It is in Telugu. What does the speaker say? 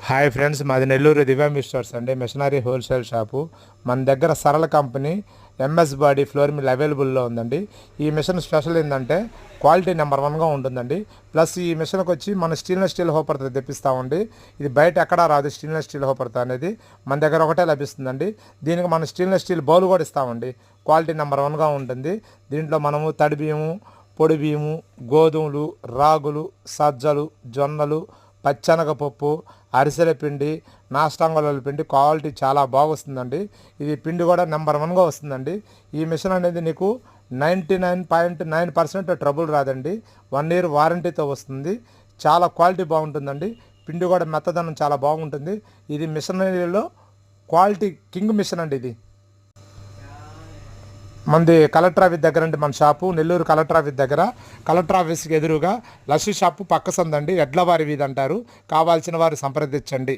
హాయ్ ఫ్రెండ్స్, మాది నెల్లూరు దివ్యాంబి స్టోర్స్ అండి. Machinery wholesale shop. మన దగ్గర Sarala company MS body flour mill అవైలబుల్లో ఉందండి. ఈ మిషన్ స్పెషల్ ఏంటంటే క్వాలిటీ నెంబర్ 1గా ఉంటుందండి. ప్లస్ ఈ మిషన్కి వచ్చి మన స్టెయిన్లెస్ స్టీల్ హోపర్తో తెప్పిస్తామండి. ఇది బయట ఎక్కడా రాదు. స్టెయిన్లెస్ స్టీల్ హోపర్తో అనేది మన దగ్గర ఒకటే లభిస్తుందండి. దీనికి మన స్టెయిన్లెస్ స్టీల్ బౌల్ కూడా ఇస్తామండి. క్వాలిటీ నెంబర్ 1గా ఉంటుంది. దీంట్లో మనము తడి బియ్యము, పొడి బియ్యము, గోధుమలు, రాగులు, సజ్జలు, జొన్నలు, పచ్చెనగపప్పు, అరిసెల పిండి, నాస్టాంగోల పిండి క్వాలిటీ చాలా బాగొస్తుందండి. ఇది పిండి కూడా నెంబర్ 1గా వస్తుందండి. ఈ మిషన్ అనేది నీకు 99.9% ట్రబుల్ రాదండి. 1 ఇయర్ వారంటీతో వస్తుంది. చాలా క్వాలిటీ బాగుంటుందండి. పిండి కూడా మెత్తదనం చాలా బాగుంటుంది. ఇది మిషనరీలో క్వాలిటీ కింగ్ మిషన్ అండి. ఇది మనది కలెక్టర్ ఆఫీస్ దగ్గర అండి. మన షాపు నెల్లూరు కలెక్టర్ ఆఫీస్ దగ్గర. కలెక్టర్ ఆఫీస్కి ఎదురుగా లస్సీ షాపు పక్క సందండి. ఎడ్లవారి వీధి అంటారు. కావాల్సిన వారు సంప్రదించండి.